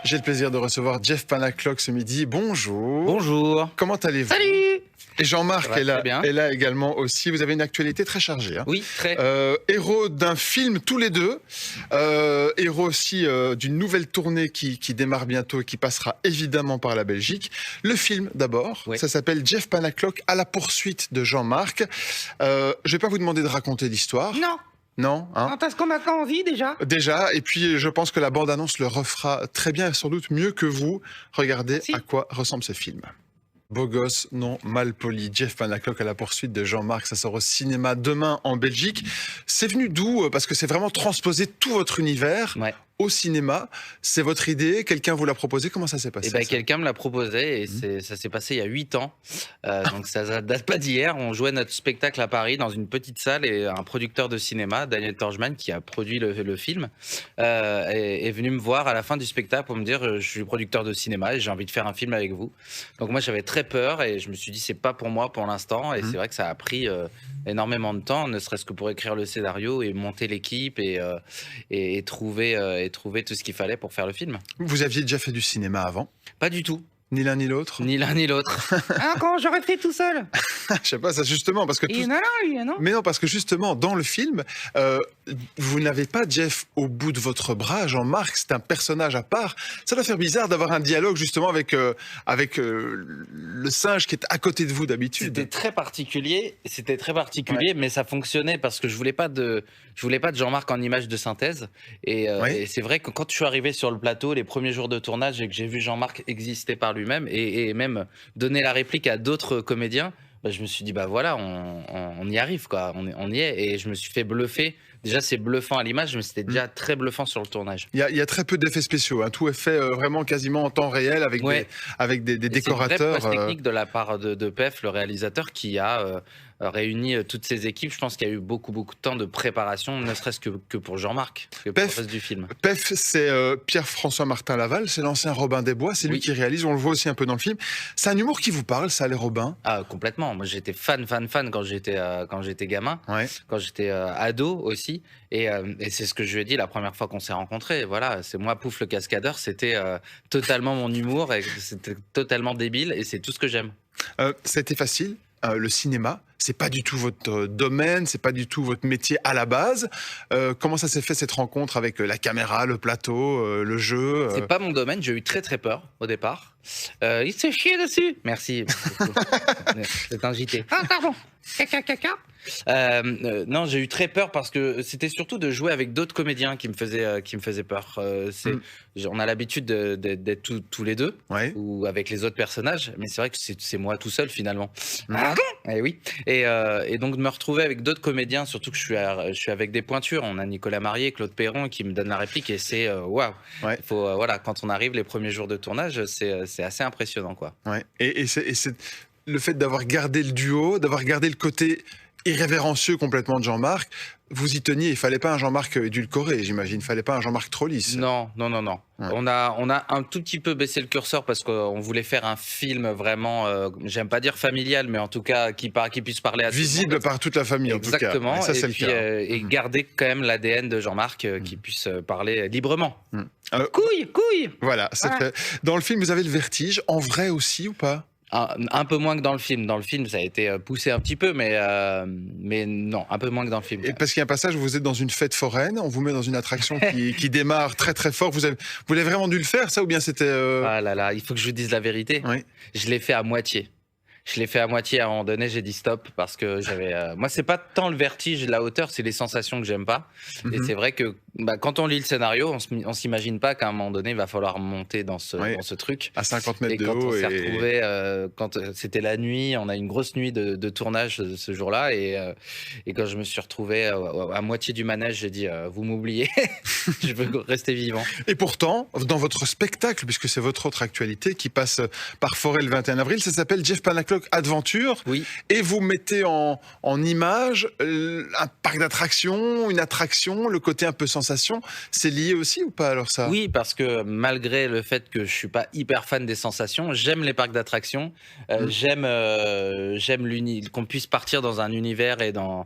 J'ai le plaisir de recevoir Jeff Panaclock ce midi. Bonjour. Bonjour. Comment allez-vous? Salut! Et Jean-Marc est très bien. là également aussi. Vous avez une actualité très chargée. Hein. Oui, très. Héros d'un film tous les deux. Héros aussi d'une nouvelle tournée qui démarre bientôt et qui passera évidemment par la Belgique. Le film d'abord, Oui. ça s'appelle Jeff Panaclock à la poursuite de Jean-Marc. Je ne vais pas vous demander de raconter l'histoire. Non, Non, hein. non, parce qu'on a pas envie déjà. Déjà, et puis je pense que la bande-annonce le refera très bien et sans doute mieux que vous. Regardez Merci. à quoi ressemble ce film. Beau gosse, non mal poli. Jeff Panaclock à la poursuite de Jean-Marc. Ça sort au cinéma demain en Belgique. C'est venu d'où? Parce que c'est vraiment transposer tout votre univers Ouais. au cinéma. C'est votre idée? Quelqu'un vous l'a proposé? Comment ça s'est passé? Et ben, ça quelqu'un me l'a proposé et ça s'est passé il y a 8 ans. Donc ça date pas d'hier. On jouait notre spectacle à Paris dans une petite salle et un producteur de cinéma, Daniel Torgman, qui a produit le film, est venu me voir à la fin du spectacle pour me dire je suis producteur de cinéma et j'ai envie de faire un film avec vous. Donc moi j'avais très peur et je me suis dit c'est pas pour moi pour l'instant. Et c'est vrai que ça a pris énormément de temps, ne serait-ce que pour écrire le scénario et monter l'équipe et trouver tout ce qu'il fallait pour faire le film. Vous aviez déjà fait du cinéma avant? Pas du tout, Ni l'un ni l'autre? ni l'un ni l'autre. Hein, quand j'aurais fait tout seul. Je sais pas, ça justement, parce que Et non, lui, non. Mais non, parce que justement, dans le film, vous n'avez pas Jeff au bout de votre bras. Jean-Marc, c'est un personnage à part. Ça doit faire bizarre d'avoir un dialogue justement avec le singe qui est à côté de vous d'habitude. C'était très particulier, mais ça fonctionnait parce que je voulais pas de Jean-Marc en image de synthèse. Et c'est vrai que quand je suis arrivé sur le plateau, les premiers jours de tournage, et que j'ai vu Jean-Marc exister par lui-même et même donner la réplique à d'autres comédiens, bah, je me suis dit bah voilà, on y arrive quoi, on y est. Et je me suis fait bluffer. Déjà c'est bluffant à l'image, mais c'était déjà très bluffant sur le tournage. Il y a très peu d'effets spéciaux. Hein. Tout est fait vraiment quasiment en temps réel avec des Et décorateurs. c'est une vraie prouesse technique de la part de Pef, le réalisateur, qui a réuni toutes ses équipes. Je pense qu'il y a eu beaucoup de temps de préparation, ne serait-ce que pour Jean-Marc, que pour le reste du film. Pef, c'est Pierre-François Martin Laval, c'est l'ancien Robin des Bois, c'est lui qui réalise, on le voit aussi un peu dans le film. C'est un humour qui vous parle, ça, les Robins? Ah, complètement. Moi, j'étais fan quand j'étais gamin, quand j'étais ado aussi. Et c'est ce que je lui ai dit la première fois qu'on s'est rencontrés. Voilà, c'est moi, Pouf le cascadeur, c'était totalement mon humour et c'était totalement débile et c'est tout ce que j'aime. C'était facile. Le cinéma, c'est pas du tout votre domaine, c'est pas du tout votre métier à la base. Comment ça s'est fait cette rencontre avec la caméra, le plateau, le jeu C'est pas mon domaine, j'ai eu très peur au départ. Il se chier dessus. Merci. C'est un JT. Ah, pardon. Caca. Non, j'ai eu très peur parce que c'était surtout de jouer avec d'autres comédiens qui me faisaient peur. On a l'habitude d'être tous les deux ou avec les autres personnages, mais c'est vrai que c'est moi tout seul finalement. Et oui. Et donc de me retrouver avec d'autres comédiens, surtout que je suis avec des pointures. On a Nicolas Marié, Claude Perron qui me donnent la réplique et c'est waouh. Faut voilà, quand on arrive les premiers jours de tournage, c'est assez impressionnant quoi. Et c'est le fait d'avoir gardé le duo, d'avoir gardé le côté irrévérencieux complètement de Jean-Marc, vous y teniez. Il fallait pas un Jean-Marc édulcoré, j'imagine. Il fallait pas un Jean-Marc trop lisse. Non. On a un tout petit peu baissé le curseur parce qu'on voulait faire un film vraiment, j'aime pas dire familial, mais en tout cas qui puisse parler à visible tout le monde. par toute la famille. Exactement. En tout cas. Et ça, c'est Et puis le cas. et garder quand même l'ADN de Jean-Marc qui puisse parler librement. Couille. Voilà, c'est fait. Dans le film, vous avez le vertige. En vrai aussi ou pas? Un peu moins que dans le film. Dans le film, ça a été poussé un petit peu, mais non, un peu moins que dans le film. Et parce qu'il y a un passage où vous êtes dans une fête foraine, on vous met dans une attraction qui démarre très fort. Vous l'avez vraiment dû le faire, ça, ou bien c'était... Ah là là, il faut que je vous dise la vérité. Je l'ai fait à moitié. À un moment donné, j'ai dit stop parce que moi, c'est pas tant le vertige, la hauteur, c'est les sensations que j'aime pas. Et c'est vrai que quand on lit le scénario, on s'imagine pas qu'à un moment donné, il va falloir monter dans ce truc. À 50 mètres et de quand haut. On s'est retrouvé, quand c'était la nuit, on a une grosse nuit de tournage ce jour-là. Et quand je me suis retrouvé à moitié du manège, j'ai dit vous m'oubliez, je veux rester vivant. Et pourtant, dans votre spectacle, puisque c'est votre autre actualité qui passe par Forêt le 21 avril, ça s'appelle Jeff Panaclock Adventure. Oui. Et vous mettez en image un parc d'attractions, une attraction, le côté un peu sensation. C'est lié aussi ou pas alors ça? Oui, parce que malgré le fait que je suis pas hyper fan des sensations, j'aime les parcs d'attractions, j'aime qu'on puisse partir dans un univers et dans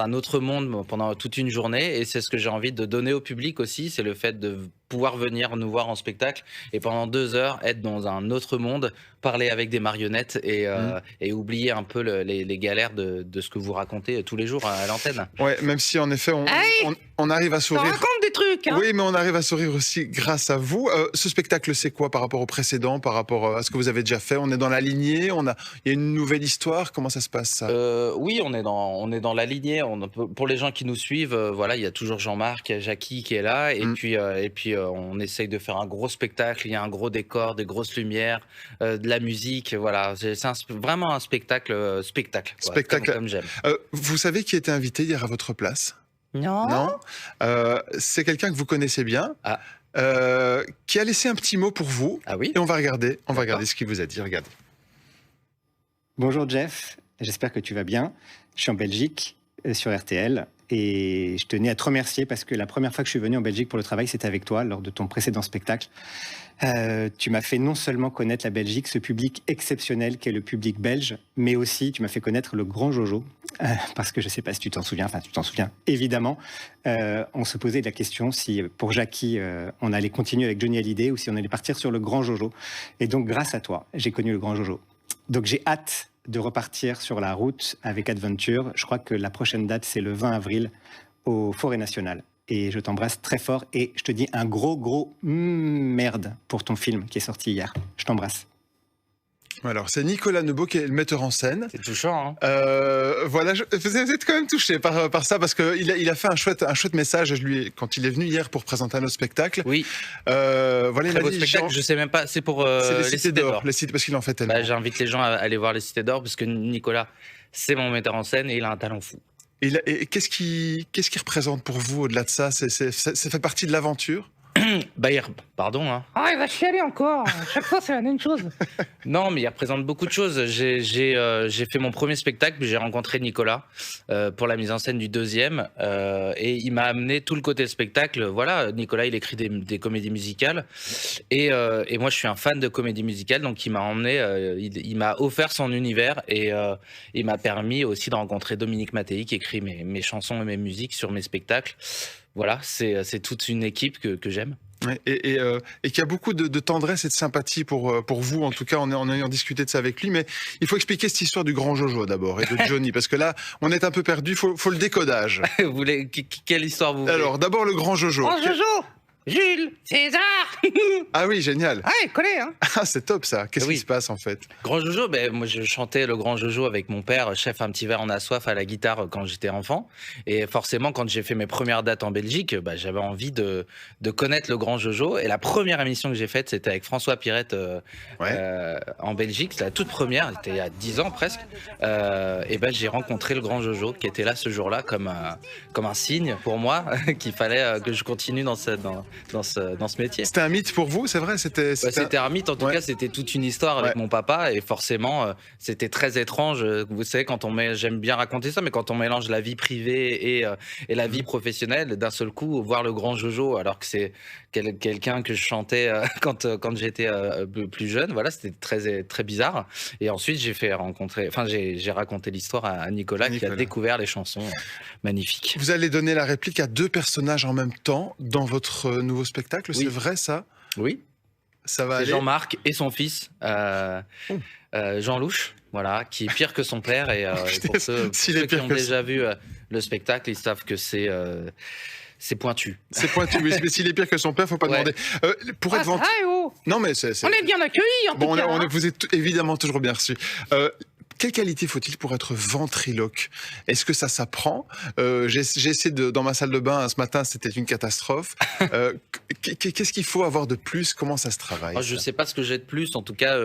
un autre monde pendant toute une journée. Et c'est ce que j'ai envie de donner au public aussi, c'est le fait de pouvoir venir nous voir en spectacle et pendant 2 heures être dans un autre monde, parler avec des marionnettes et oublier un peu les galères de ce que vous racontez tous les jours à l'antenne. Ouais, même si en effet on arrive à On sourire. raconte des trucs, hein. Oui, mais on arrive à sourire aussi grâce à vous. Ce spectacle, c'est quoi par rapport au précédent, par rapport à ce que vous avez déjà fait? On est dans la lignée, il y a une nouvelle histoire. Comment ça se passe ça? Oui, on est dans la lignée. Pour les gens qui nous suivent, voilà, il y a toujours Jean-Marc, il y a Jackie qui est là, et puis on essaye de faire un gros spectacle. Il y a un gros décor, des grosses lumières, de la musique. Voilà, c'est vraiment un spectacle, Spectacle. comme j'aime. Vous savez qui était invité hier à votre place? Non. Non. C'est quelqu'un que vous connaissez bien, Ah. qui a laissé un petit mot pour vous. Ah oui. Et on va regarder D'accord. ce qu'il vous a dit. Regardez. Bonjour Jeff, j'espère que tu vas bien. Je suis en Belgique sur RTL et je tenais à te remercier parce que la première fois que je suis venu en Belgique pour le travail, c'était avec toi lors de ton précédent spectacle. Tu m'as fait non seulement connaître la Belgique, ce public exceptionnel qu'est le public belge, mais aussi tu m'as fait connaître le Grand Jojo. Parce que je ne sais pas si tu t'en souviens, enfin tu t'en souviens évidemment. On se posait la question si pour Jackie, on allait continuer avec Johnny Hallyday ou si on allait partir sur le Grand Jojo. Et donc grâce à toi, j'ai connu le Grand Jojo. Donc j'ai hâte de repartir sur la route avec Adventure. Je crois que la prochaine date, c'est le 20 avril au Forêt Nationale. Et je t'embrasse très fort et je te dis un gros merde pour ton film qui est sorti hier. Je t'embrasse. Alors, c'est Nicolas Nebo qui est le metteur en scène. C'est touchant, hein. Voilà, vous êtes quand même touché par ça parce qu'il a fait un chouette message quand il est venu hier pour présenter un autre spectacle. Oui. Voilà, il Très m'a beau dit, spectacle. Jean, Je sais même pas. C'est pour c'est les Cités d'Or. parce qu'il en fait tellement. Bah, j'invite les gens à aller voir les Cités d'Or parce que Nicolas, c'est mon metteur en scène et il a un talent fou. Et qu'est-ce qui représente pour vous au-delà de ça? Ça fait partie de l'aventure? Bah, pardon, hein. Ah, il va chialer encore. Chaque fois, c'est la même chose. Non, mais il représente beaucoup de choses. J'ai fait mon premier spectacle, puis j'ai rencontré Nicolas pour la mise en scène du deuxième, et il m'a amené tout le côté spectacle. Voilà, Nicolas, il écrit des comédies musicales, et moi, je suis un fan de comédie musicale, donc il m'a emmené, il m'a offert son univers, et il m'a permis aussi de rencontrer Dominique Mattei, qui écrit mes chansons et mes musiques sur mes spectacles. Voilà, c'est toute une équipe que j'aime. Ouais, et qui a beaucoup de tendresse et de sympathie pour vous, en tout cas en ayant discuté de ça avec lui. Mais il faut expliquer cette histoire du Grand Jojo d'abord et de Johnny, parce que là, on est un peu perdu, faut le décodage. Vous voulez, quelle histoire vous voulez? Alors, d'abord le Grand Jojo. Oh, Jojo, Jules, César. Ah oui, génial. Ah, il connaît, hein. Ah, c'est top ça. Qu'est-ce Oui. qui se passe en fait? Grand Jojo, ben, moi je chantais le Grand Jojo avec mon père, chef un petit verre on a soif à la guitare quand j'étais enfant. Et forcément, quand j'ai fait mes premières dates en Belgique, ben, j'avais envie de connaître le Grand Jojo. Et la première émission que j'ai faite, c'était avec François Pirette en Belgique. C'était la toute première, c'était il y a 10 ans presque. Et ben, j'ai rencontré le Grand Jojo qui était là ce jour-là comme un signe pour moi qu'il fallait que je continue dans ce métier. C'était un mythe pour vous, c'est vrai? C'était un mythe, en tout cas, c'était toute une histoire avec mon papa, et forcément, c'était très étrange. Vous savez, j'aime bien raconter ça, mais quand on mélange la vie privée et la vie professionnelle, d'un seul coup, voir le Grand Jojo, alors que c'est quelqu'un que je chantais quand j'étais plus jeune, voilà, c'était très bizarre. Et ensuite, j'ai raconté l'histoire à Nicolas, qui a découvert les chansons magnifiques. Vous allez donner la réplique à 2 personnages en même temps dans votre nouveau spectacle, Oui. c'est vrai ça? Oui. Ça va C'est aller. Jean-Marc et son fils, Jean Louche, voilà, qui est pire que son père. Et pour ceux S'il est qui pire ont que déjà vu le spectacle, ils savent que c'est pointu. C'est pointu, oui, mais s'il est pire que son père, faut pas Ouais. demander. Pour être Ah, vendu. ça, oh. Non, mais On est bien accueillis, en Bon, tout cas. Hein. vous êtes évidemment toujours bien reçus. Quelle qualité faut-il pour être ventriloque? Est-ce que ça s'apprend? J'ai essayé dans ma salle de bain ce matin, c'était une catastrophe. Qu'est-ce qu'il faut avoir de plus? Comment ça se travaille? Moi, je ça sais pas ce que j'ai de plus. En tout cas,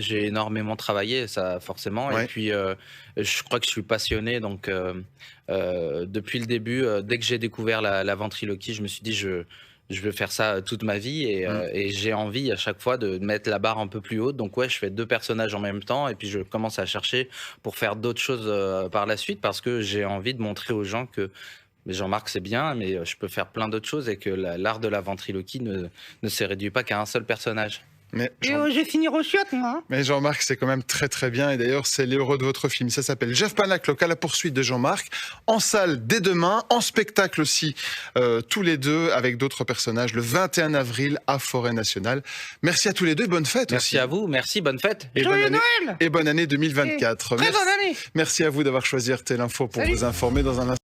j'ai énormément travaillé, ça forcément. Ouais. Et puis, je crois que je suis passionné. Donc, depuis le début, dès que j'ai découvert la ventriloquie, je me suis dit, je veux faire ça toute ma vie, et j'ai envie à chaque fois de mettre la barre un peu plus haute. Donc ouais, je fais 2 personnages en même temps, et puis je commence à chercher pour faire d'autres choses par la suite, parce que j'ai envie de montrer aux gens que Jean-Marc c'est bien, mais je peux faire plein d'autres choses, et que l'art de la ventriloquie ne se réduit pas qu'à un seul personnage. Mais Et je vais finir aux chiottes, moi. Hein. Mais Jean-Marc, c'est quand même très très bien. Et d'ailleurs, c'est l'héros de votre film. Ça s'appelle Jeff Panaclock à la poursuite de Jean-Marc. En salle dès demain, en spectacle aussi, tous les deux avec d'autres personnages, le 21 avril à Forêt Nationale. Merci à tous les deux. Bonne fête aussi. Merci à vous. Merci. Bonne fête. Et Joyeux bonne année, Noël. et bonne année 2024. Très bonne année. Merci à vous d'avoir choisi RTL Info pour Salut. vous informer dans un instant.